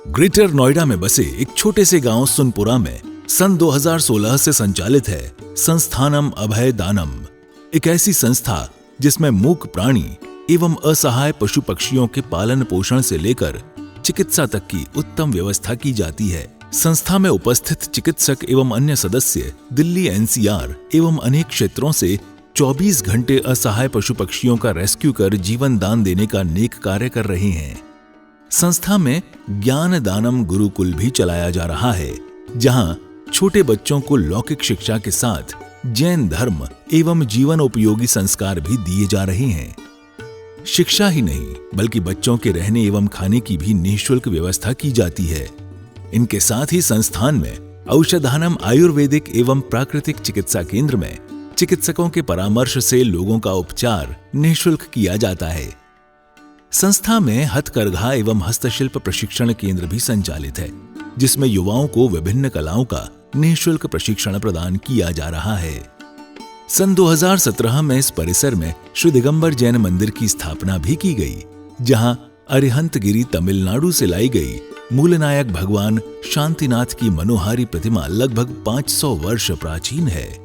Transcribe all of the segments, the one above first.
Greater Noida में बसे एक छोटे से गांव सुनपुरा में सन 2016 से संचालित है संस्थानम अभय दानम, एक ऐसी संस्था जिसमें मूक प्राणी एवं असहाय पशु पक्षियों के पालन पोषण से लेकर चिकित्सा तक की उत्तम व्यवस्था की जाती है। संस्था में उपस्थित चिकित्सक एवं अन्य सदस्य दिल्ली एनसीआर एवं अनेक क्षेत्रों से 24 घंटे असहाय पशु पक्षियों का रेस्क्यू कर जीवन दान देने का नेक कार्य कर रहे हैं। संस्था में ज्ञान दानम गुरुकुल भी चलाया जा रहा है, जहां छोटे बच्चों को लौकिक शिक्षा के साथ जैन धर्म एवं जीवन उपयोगी संस्कार भी दिए जा रहे हैं। शिक्षा ही नहीं बल्कि बच्चों के रहने एवं खाने की भी निःशुल्क व्यवस्था की जाती है। इनके साथ ही संस्थान में औषधानम आयुर्वेदिक एवं प्राकृतिक चिकित्सा केंद्र में चिकित्सकों के परामर्श से लोगों का उपचार निःशुल्क किया जाता है। संस्था में हथकरघा एवं हस्तशिल्प प्रशिक्षण केंद्र भी संचालित है, जिसमें युवाओं को विभिन्न कलाओं का निःशुल्क प्रशिक्षण प्रदान किया जा रहा है। सन 2017 में इस परिसर में श्री दिगंबर जैन मंदिर की स्थापना भी की गई, जहां अरिहंतगिरी तमिलनाडु से लाई गई मूलनायक भगवान शांतिनाथ की मनोहारी प्रतिमा लगभग 500 वर्ष प्राचीन है।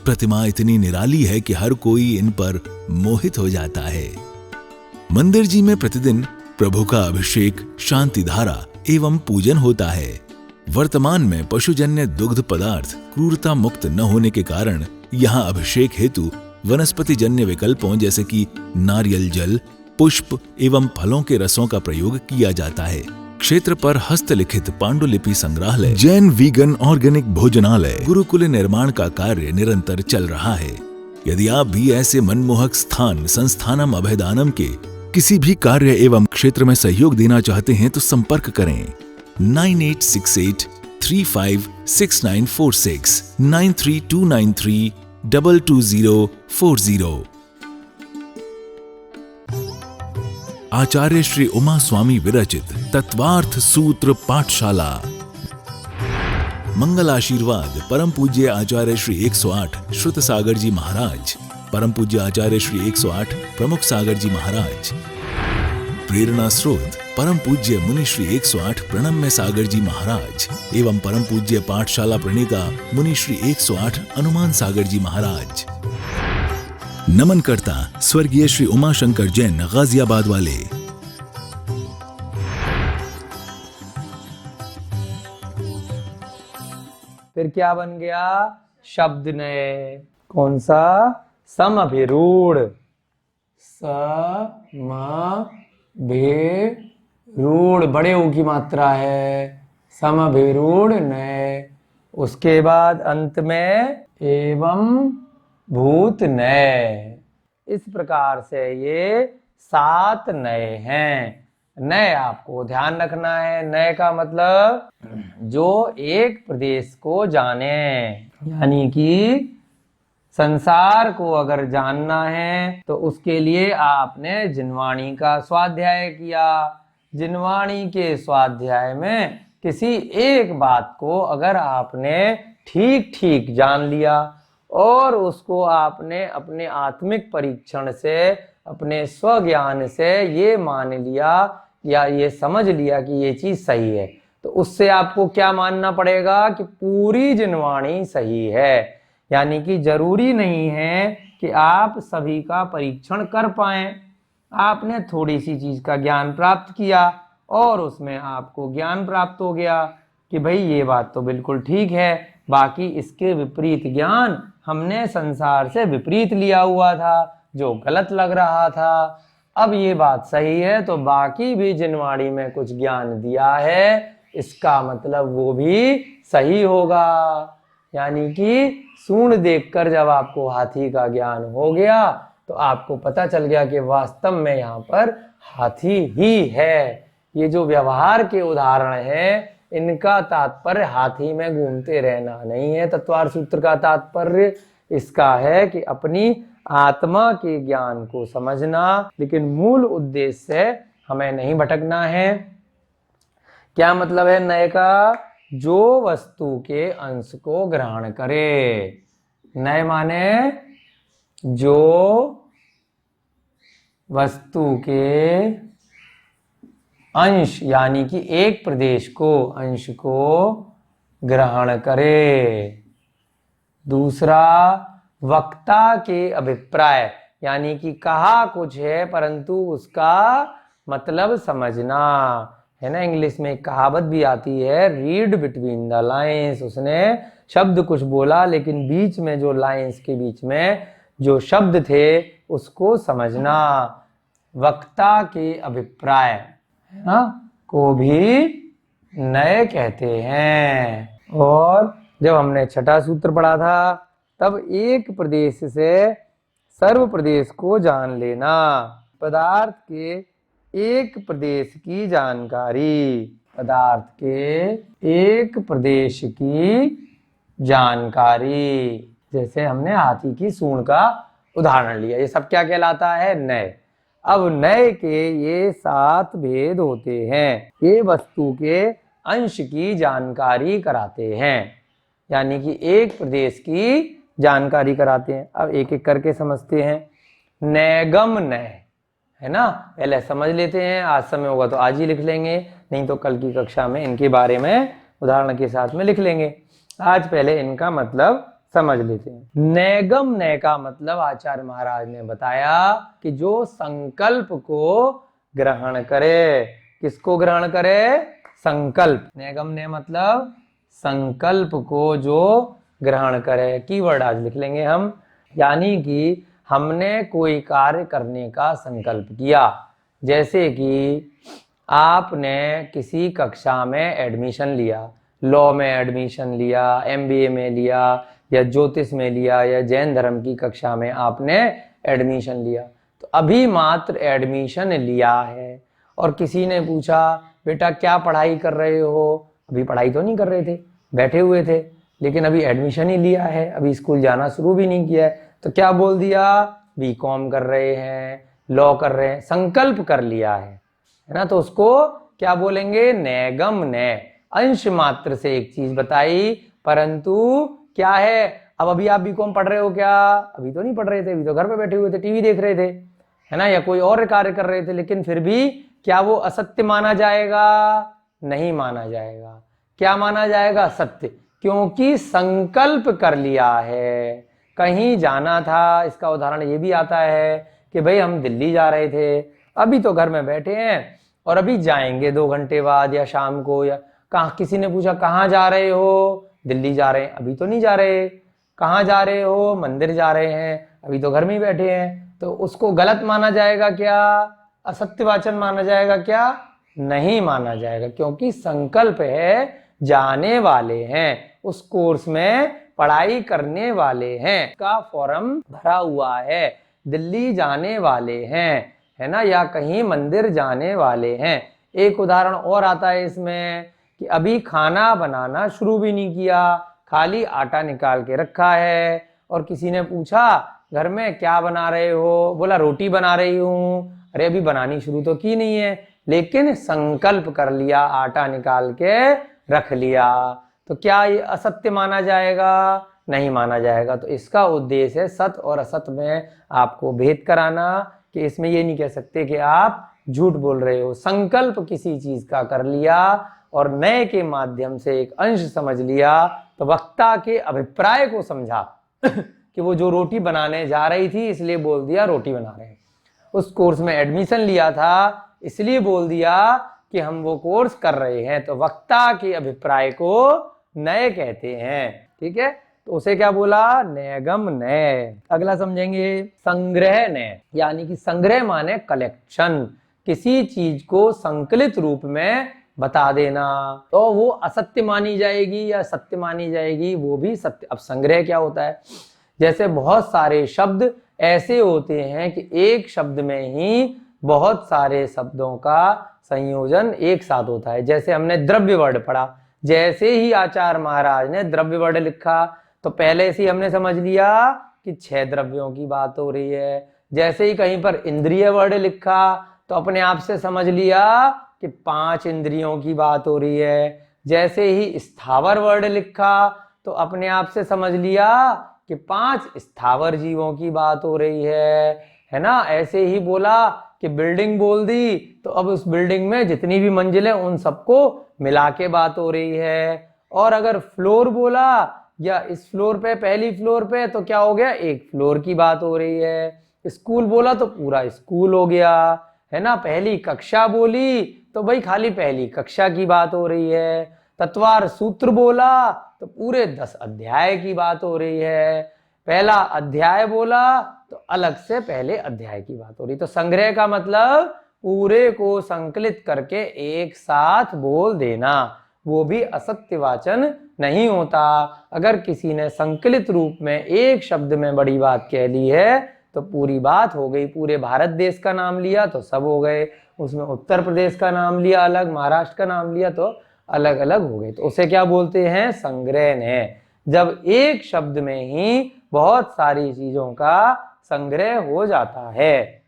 प्रतिमा इतनी निराली है कि हर कोई इन पर मोहित हो जाता है। मंदिर जी में प्रतिदिन प्रभु का अभिषेक, शांति धारा एवं पूजन होता है। वर्तमान में पशुजन्य दुग्ध पदार्थ क्रूरता मुक्त न होने के कारण यहाँ अभिषेक हेतु वनस्पति जन्य विकल्पों जैसे कि नारियल जल, पुष्प एवं फलों के रसों का प्रयोग किया जाता है। क्षेत्र पर हस्तलिखित पांडुलिपि संग्रहालय, जैन वीगन ऑर्गेनिक भोजनालय, गुरुकुल निर्माण का कार्य निरंतर चल रहा है। यदि आप भी ऐसे मनमोहक स्थान संस्थानम अभयदानम के किसी भी कार्य एवं क्षेत्र में सहयोग देना चाहते हैं तो संपर्क करें 9868356946 9329322040। आचार्य श्री उमा स्वामी विरचित तत्वार्थ सूत्र पाठशाला। मंगल आशीर्वाद परम पूज्य आचार्य श्री 108 श्रुत सागर जी महाराज, परम पूज्य आचार्य श्री 108 प्रमुख सागर जी महाराज। प्रेरणा स्रोत परम पूज्य मुनि श्री 108 प्रणम्य सागर जी महाराज एवं परम पूज्य पाठशाला प्रणेता मुनि श्री 108 हनुमान सागर जी महाराज। नमन करता स्वर्गीय श्री उमाशंकर जैन गाजियाबाद वाले। फिर क्या बन गया? शब्द नए। कौन सा? समभिरूढ़। समभिरूढ़ बड़े ऊ की मात्रा है। समभिरूढ़ नए। उसके बाद अंत में एवं भूत नए। इस प्रकार से ये 7 नए हैं। नए आपको ध्यान रखना है। नए का मतलब जो एक प्रदेश को जाने, यानी कि संसार को अगर जानना है तो उसके लिए आपने जिनवाणी का स्वाध्याय किया। जिनवाणी के स्वाध्याय में किसी एक बात को अगर आपने ठीक ठीक जान लिया और उसको आपने अपने आत्मिक परीक्षण से, अपने स्वज्ञान से ये मान लिया या ये समझ लिया कि ये चीज सही है, तो उससे आपको क्या मानना पड़ेगा कि पूरी जिनवाणी सही है। यानी कि जरूरी नहीं है कि आप सभी का परीक्षण कर पाएं। आपने थोड़ी सी चीज का ज्ञान प्राप्त किया और उसमें आपको ज्ञान प्राप्त हो गया कि भाई ये बात तो बिल्कुल ठीक है, बाकी इसके विपरीत ज्ञान हमने संसार से विपरीत लिया हुआ था, जो गलत लग रहा था। अब ये बात सही है तो बाकी भी जिनवाणी में कुछ ज्ञान दिया है, इसका मतलब वो भी सही होगा। यानी कि सूंड देखकर जब आपको हाथी का ज्ञान हो गया तो आपको पता चल गया कि वास्तव में यहाँ पर हाथी ही है। ये जो व्यवहार के उदाहरण हैं, इनका तात्पर्य हाथी में घूमते रहना नहीं है। तत्वार्थ सूत्र का तात्पर्य इसका है कि अपनी आत्मा के ज्ञान को समझना, लेकिन मूल उद्देश्य से हमें नहीं भटकना है। क्या मतलब है नए का? जो वस्तु के अंश को ग्रहण करे। नए माने जो वस्तु के अंश यानी कि एक प्रदेश को, अंश को ग्रहण करे। दूसरा, वक्ता के अभिप्राय यानी कि कहा कुछ है परंतु उसका मतलब समझना, है ना। इंग्लिश में एक कहावत भी आती है, रीड बिटवीन द लाइंस। उसने शब्द कुछ बोला लेकिन बीच में जो लाइंस के बीच में जो शब्द थे उसको समझना। वक्ता के अभिप्राय, है ना, को भी नए कहते हैं। और जब हमने छठा सूत्र पढ़ा था तब एक प्रदेश से सर्व प्रदेश को जान लेना। पदार्थ के एक प्रदेश की जानकारी, पदार्थ के एक प्रदेश की जानकारी। जैसे हमने हाथी की सूंड का उदाहरण लिया, ये सब क्या कहलाता है? नए। अब नए के ये 7 भेद होते हैं, ये वस्तु के अंश की जानकारी कराते हैं, यानी कि एक प्रदेश की जानकारी कराते हैं। अब एक एक करके समझते हैं। नैगम नय, है ना, पहले समझ लेते हैं, आज समय होगा तो आज ही लिख लेंगे, नहीं तो कल की कक्षा में इनके बारे में उदाहरण के साथ में लिख लेंगे। आज पहले इनका मतलब समझ लेते हैं। नैगम नय का मतलब आचार्य महाराज ने बताया कि जो संकल्प को ग्रहण करे। किसको ग्रहण करे? संकल्प। नैगम नय मतलब संकल्प को जो ग्रहण करे। कीवर्ड आज लिख लेंगे हम, यानी कि हमने कोई कार्य करने का संकल्प किया। जैसे कि आपने किसी कक्षा में एडमिशन लिया, लॉ में एडमिशन लिया, MBA में लिया, या ज्योतिष में लिया, या जैन धर्म की कक्षा में आपने एडमिशन लिया। तो अभी मात्र एडमिशन लिया है और किसी ने पूछा बेटा क्या पढ़ाई कर रहे हो? अभी पढ़ाई तो नहीं कर रहे थे, बैठे हुए थे, लेकिन अभी एडमिशन ही लिया है, अभी स्कूल जाना शुरू भी नहीं किया है, तो क्या बोल दिया? BCom कर रहे हैं, लॉ कर रहे हैं, संकल्प कर लिया है ना। तो उसको क्या बोलेंगे? नैगम नय। अंश मात्र से एक चीज बताई, परंतु क्या है? अब अभी आप BCom पढ़ रहे हो क्या? अभी तो नहीं पढ़ रहे थे, अभी तो घर पे बैठे हुए थे, टीवी देख रहे थे, है ना, या कोई और कार्य कर रहे थे, लेकिन फिर भी क्या वो असत्य माना जाएगा? नहीं माना जाएगा। क्या माना जाएगा? सत्य, क्योंकि संकल्प कर लिया है। कहीं जाना था, इसका उदाहरण ये भी आता है कि भाई हम दिल्ली जा रहे थे, अभी तो घर में बैठे हैं और अभी जाएंगे 2 घंटे बाद या शाम को, या कहाँ, किसी ने पूछा कहाँ जा रहे हो? दिल्ली जा रहे हैं, अभी तो नहीं जा रहे। कहाँ जा रहे हो? मंदिर जा रहे हैं, अभी तो घर में ही बैठे हैं। तो उसको गलत माना जाएगा क्या? असत्यवाचन माना जाएगा क्या? नहीं माना जाएगा, क्योंकि संकल्प है, जाने वाले हैं, उस कोर्स में पढ़ाई करने वाले हैं, का फॉर्म भरा हुआ है, दिल्ली जाने वाले हैं, है ना, या कहीं मंदिर जाने वाले हैं। एक उदाहरण और आता है इसमें कि अभी खाना बनाना शुरू भी नहीं किया, खाली आटा निकाल के रखा है, और किसी ने पूछा घर में क्या बना रहे हो? बोला रोटी बना रही हूँ। अरे अभी बनानी शुरू तो की नहीं है, लेकिन संकल्प कर लिया, आटा निकाल के रख लिया। तो क्या ये असत्य माना जाएगा? नहीं माना जाएगा। तो इसका उद्देश्य है सत्य और असत्य में आपको भेद कराना, कि इसमें ये नहीं कह सकते कि आप झूठ बोल रहे हो। संकल्प किसी चीज का कर लिया और नए के माध्यम से एक अंश समझ लिया, तो वक्ता के अभिप्राय को समझा कि वो जो रोटी बनाने जा रही थी इसलिए बोल दिया रोटी बना रहे हैं, उस कोर्स में एडमिशन लिया था इसलिए बोल दिया कि हम वो कोर्स कर रहे हैं। तो वक्ता के अभिप्राय को नए कहते हैं। ठीक है, तो उसे क्या बोला? नैगम नय। अगला समझेंगे संग्रह नय, यानी कि संग्रह माने कलेक्शन, किसी चीज को संकलित रूप में बता देना। तो वो असत्य मानी जाएगी या सत्य मानी जाएगी? वो भी सत्य। अब संग्रह क्या होता है? जैसे बहुत सारे शब्द ऐसे होते हैं कि एक शब्द में ही बहुत सारे शब्दों का संयोजन एक साथ होता है। जैसे हमने द्रव्य वर्ड पढ़ा, जैसे ही आचार्य महाराज ने द्रव्य वर्ड लिखा तो पहले से ही हमने समझ लिया कि 6 द्रव्यों की बात हो रही है। जैसे ही कहीं पर इंद्रिय वर्ड लिखा तो अपने आप से समझ लिया कि 5 इंद्रियों की बात हो रही है। जैसे ही स्थावर वर्ड लिखा तो अपने आप से समझ लिया कि 5 स्थावर जीवों की बात हो रही है ना। ऐसे ही बोला कि बिल्डिंग बोल दी तो अब उस बिल्डिंग में जितनी भी मंजिल है उन सबको मिला के बात हो रही है। और अगर फ्लोर बोला या इस फ्लोर पे पहली फ्लोर पे तो क्या हो गया, एक फ्लोर की बात हो रही है। स्कूल बोला तो पूरा स्कूल हो गया, है ना। पहली कक्षा बोली तो भाई खाली पहली कक्षा की बात हो रही है। तत्वार सूत्र बोला तो पूरे 10 अध्याय की बात हो रही है। पहला अध्याय बोला तो अलग से पहले अध्याय की बात हो रही। तो संग्रह का मतलब पूरे को संकलित करके एक साथ बोल देना, वो भी असत्यवाचन नहीं होता। अगर किसी ने संकलित रूप में एक शब्द में बड़ी बात कह ली है तो पूरी बात हो गई। पूरे भारत देश का नाम लिया तो सब हो गए, उसमें उत्तर प्रदेश का नाम लिया अलग, महाराष्ट्र का नाम लिया तो अलग अलग हो गए। तो उसे क्या बोलते हैं, संग्रह ने। जब एक शब्द में ही बहुत सारी चीजों का संग्रह हो जाता है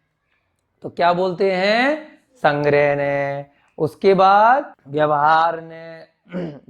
तो क्या बोलते हैं, संग्रह ने। उसके बाद व्यवहार ने,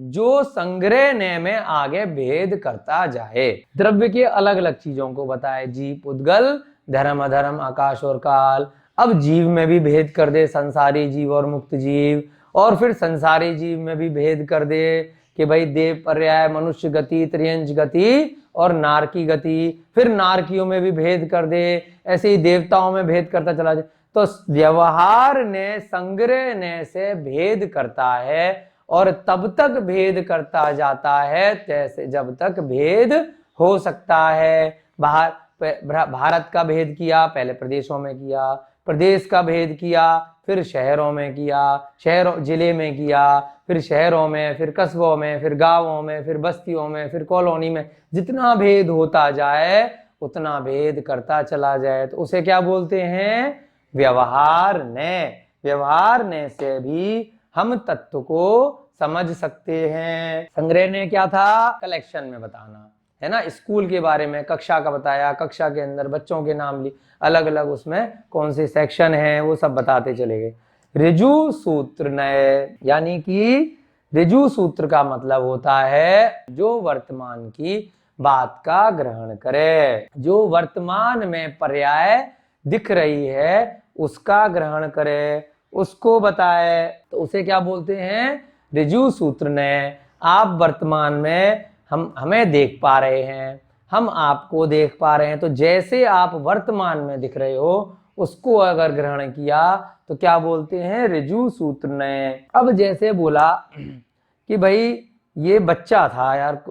जो संग्रह ने में आगे भेद करता जाए, द्रव्य के अलग अलग चीजों को बताए, जीव उद्गल धर्म अधर्म आकाश और काल। अब जीव में भी भेद कर दे, संसारी जीव और मुक्त जीव, और फिर संसारी जीव में भी भेद कर दे कि भाई देव पर्याय, मनुष्य गति, त्रियंच गति और नारकी गति। फिर नारकियों में भी भेद कर दे, ऐसे ही देवताओं में भेद करता चला जाए। तो व्यवहार ने संग्रह ने से भेद करता है और तब तक भेद करता जाता है जैसे जब तक भेद हो सकता है। भारत का भेद किया, पहले प्रदेशों में किया, प्रदेश का भेद किया, फिर शहरों में किया, शहरों जिले में किया, फिर शहरों में, फिर कस्बों में, फिर गांवों में, फिर बस्तियों में, फिर कॉलोनी में। जितना भेद होता जाए उतना भेद करता चला जाए तो उसे क्या बोलते हैं, व्यवहार ने। व्यवहार ने से भी हम तत्व को समझ सकते हैं। संग्रह ने क्या था, कलेक्शन में बताना, है ना। स्कूल के बारे में कक्षा का बताया, कक्षा के अंदर बच्चों के नाम लिए, अलग अलग उसमें कौन से सेक्शन है वो सब बताते चले गए। ऋजु सूत्र नए, यानी कि ऋजु सूत्र का मतलब होता है जो वर्तमान की बात का ग्रहण करे, जो वर्तमान में पर्याय दिख रही है उसका ग्रहण करे, उसको बताए तो उसे क्या बोलते हैं, ऋजु सूत्र ने। आप वर्तमान में हमें देख पा रहे हैं, हम आपको देख पा रहे हैं, तो जैसे आप वर्तमान में दिख रहे हो उसको अगर ग्रहण किया तो क्या बोलते हैं, ऋजु सूत्र ने। अब जैसे बोला कि भाई ये बच्चा था यार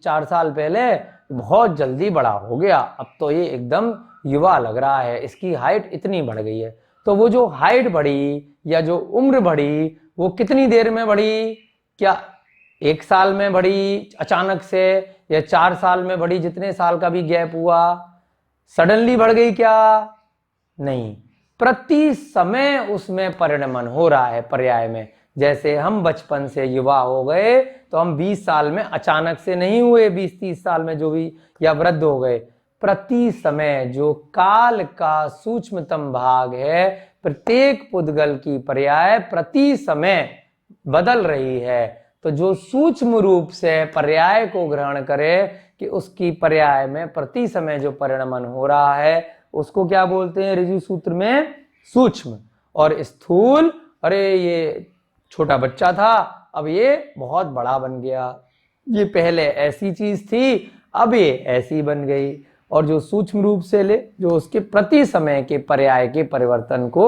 4 साल पहले, बहुत जल्दी बड़ा हो गया, अब तो ये एकदम युवा लग रहा है, इसकी हाइट इतनी बढ़ गई है। तो वो जो हाइट बढ़ी या जो उम्र बढ़ी वो कितनी देर में बढ़ी, क्या 1 साल में बढ़ी अचानक से, या 4 साल में बढ़ी, जितने साल का भी गैप हुआ, सडनली बढ़ गई क्या, नहीं, प्रति समय उसमें परिणमन हो रहा है पर्याय में। जैसे हम बचपन से युवा हो गए तो हम 20 साल में अचानक से नहीं हुए, 20-30 साल में जो भी, या वृद्ध हो गए। प्रति समय जो काल का सूक्ष्मतम भाग है, प्रत्येक पुद्गल की पर्याय प्रति समय बदल रही है। तो जो सूक्ष्म रूप से पर्याय को ग्रहण करे कि उसकी पर्याय में प्रति समय जो परिणमन हो रहा है उसको क्या बोलते हैं ऋजु सूत्र में, सूक्ष्म। और स्थूल, अरे ये छोटा बच्चा था अब ये बहुत बड़ा बन गया, ये पहले ऐसी चीज थी अब ये ऐसी बन गई। और जो सूक्ष्म रूप से ले, जो उसके प्रति समय के पर्याय के परिवर्तन को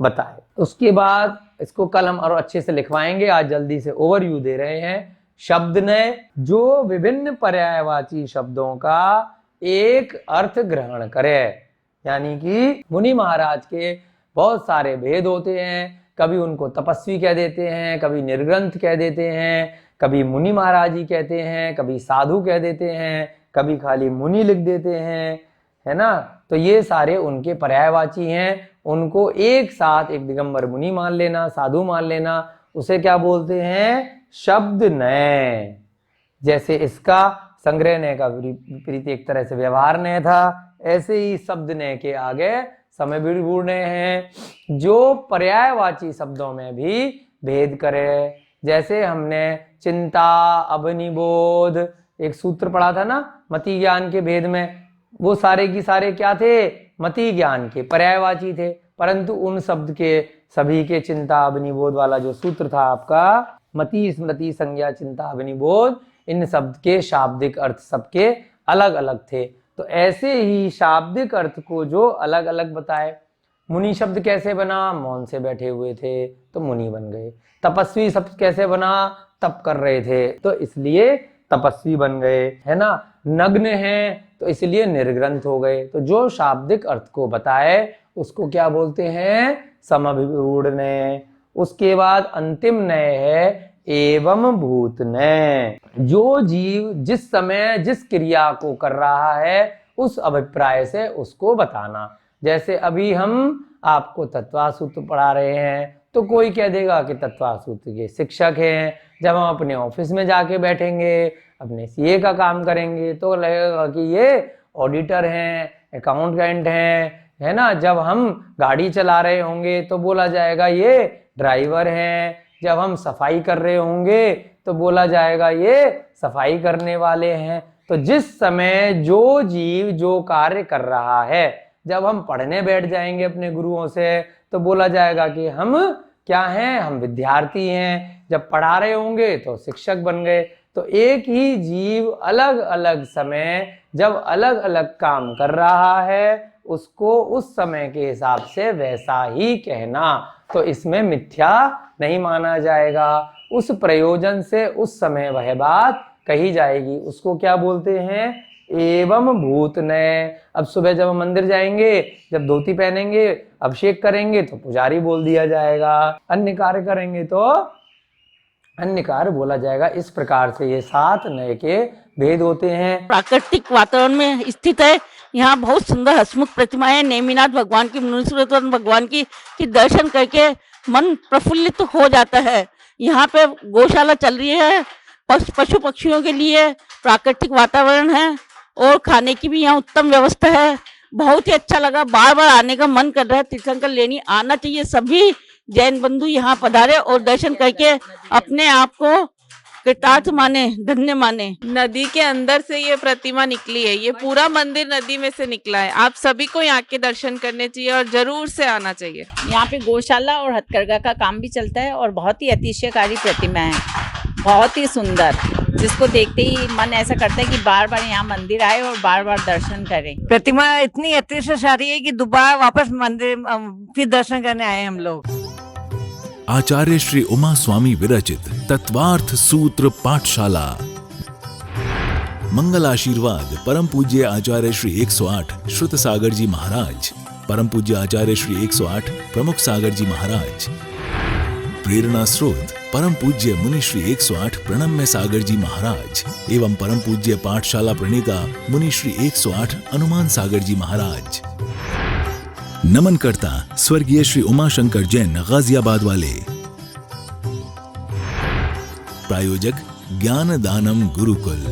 बताए। उसके बाद इसको कल हम और अच्छे से लिखवाएंगे, आज जल्दी से ओवरव्यू दे रहे हैं। शब्द ने, जो विभिन्न पर्यायवाची शब्दों का एक अर्थ ग्रहण करे, यानी कि मुनि महाराज के बहुत सारे भेद होते हैं, कभी उनको तपस्वी कह देते हैं, कभी निर्ग्रंथ कह देते हैं, कभी मुनि महाराज ही कहते हैं, कभी साधु कह देते हैं, कभी खाली मुनि लिख देते हैं, है ना। तो ये सारे उनके पर्यायवाची हैं, उनको एक साथ एक दिगंबर मुनि मान लेना, साधु मान लेना, उसे क्या बोलते हैं, शब्द नय। जैसे इसका संग्रह नय का विपरीत एक तरह से व्यवहार नय था, ऐसे ही शब्द नय के आगे समय विभूर्ण हैं, जो पर्यायवाची शब्दों में भी भेद करे। जैसे हमने चिंता, अवनिबोध, एक सूत्र पढ़ा था ना मति ज्ञान के भेद में, वो सारे की सारे क्या थे, मति ज्ञान के पर्यायवाची थे। परंतु उन शब्द के सभी के चिंता अवनिबोध वाला जो सूत्र था आपका, मति स्मृति संज्ञा चिंता अवनिबोध, इन शब्द के शाब्दिक अर्थ सबके अलग अलग थे। तो ऐसे ही शाब्दिक अर्थ को जो अलग अलग बताए। मुनि शब्द कैसे बना? मौन से बैठे हुए थे तो मुनि बन गए। तपस्वी शब्द कैसे बना? तप कर रहे थे तो इसलिए तपस्वी बन गए, है ना। नग्न हैं तो इसलिए निर्ग्रंथ हो गए। तो जो शाब्दिक अर्थ को बताए उसको क्या बोलते हैं? समभिरूढ़ नय। उसके बाद अंतिम नय है एवं भूत नय। जो जीव जिस समय जिस क्रिया को कर रहा है उस अभिप्राय से उसको बताना। जैसे अभी हम आपको तत्वासूत्र पढ़ा रहे हैं तो कोई कह देगा कि तत्वासूत्र के शिक्षक हैं। जब हम अपने ऑफिस में जाके बैठेंगे, अपने सीए का काम करेंगे तो लगेगा कि ये ऑडिटर हैं, अकाउंटेंट हैं, है ना। जब हम गाड़ी चला रहे होंगे तो बोला जाएगा ये ड्राइवर हैं। जब हम सफाई कर रहे होंगे तो बोला जाएगा ये सफाई करने वाले हैं। तो जिस समय जो जीव जो कार्य कर रहा है, जब हम पढ़ने बैठ जाएंगे अपने गुरुओं से तो बोला जाएगा कि हम क्या हैं? हम विद्यार्थी हैं। जब पढ़ा रहे होंगे तो शिक्षक बन गए। तो एक ही जीव अलग अलग समय जब अलग अलग काम कर रहा है उसको उस समय के हिसाब से वैसा ही कहना, तो इसमें मिथ्या नहीं माना जाएगा। उस प्रयोजन से उस समय वह बात कही जाएगी। उसको क्या बोलते हैं? एवं भूत नय। अब सुबह जब हम मंदिर जाएंगे, जब धोती पहनेंगे, अभिषेक करेंगे तो पुजारी बोल दिया जाएगा, अन्य कार्य करेंगे तो अन्य कार्य बोला जाएगा। इस प्रकार से ये 7 नय के भेद होते हैं। प्राकृतिक वातावरण में स्थित है। यहाँ बहुत सुंदर हसमुख प्रतिमाएं, नेमिनाथ भगवान की, मुनीश्वर भगवान की दर्शन करके मन प्रफुल्लित हो जाता है। यहाँ पे गौशाला चल रही है, पशु पक्षियों के लिए प्राकृतिक वातावरण है और खाने की भी यहाँ उत्तम व्यवस्था है। बहुत ही अच्छा लगा, बार बार आने का मन कर रहा है। तीर्थंकर लेनी आना चाहिए। सभी जैन बंधु यहाँ पधारे और दर्शन करके अपने आप को कृतार्थ माने, धन्य माने। नदी के अंदर से ये प्रतिमा निकली है, ये पूरा मंदिर नदी में से निकला है। आप सभी को यहाँ के दर्शन करने चाहिए और जरूर से आना चाहिए। यहाँ पे गौशाला और हथकरघा का काम भी चलता है और बहुत ही अतिशयकारी प्रतिमा है, बहुत ही सुंदर, जिसको देखते ही मन ऐसा करता है कि बार बार यहाँ मंदिर आए और बार बार दर्शन करें। प्रतिमा इतनी अतिशयकारी है कि दोबारा वापस मंदिर फिर दर्शन करने आए हम लोग। आचार्य श्री उमा स्वामी विरचित तत्वार्थ सूत्र पाठशाला। मंगल आशीर्वाद परम पूज्य आचार्य श्री 108 श्रुत सागर जी महाराज, परम पूज्य आचार्य श्री 108 प्रमुख सागर जी महाराज। प्रेरणा स्रोत परम पूज्य मुनि श्री 108 प्रणम्य सागर जी महाराज एवं परम पूज्य पाठशाला प्रणेता मुनि श्री 108 हनुमान सागर जी महाराज। नमन करता स्वर्गीय श्री उमाशंकर जैन गाजियाबाद वाले। प्रायोजक ज्ञान दानम गुरुकुल।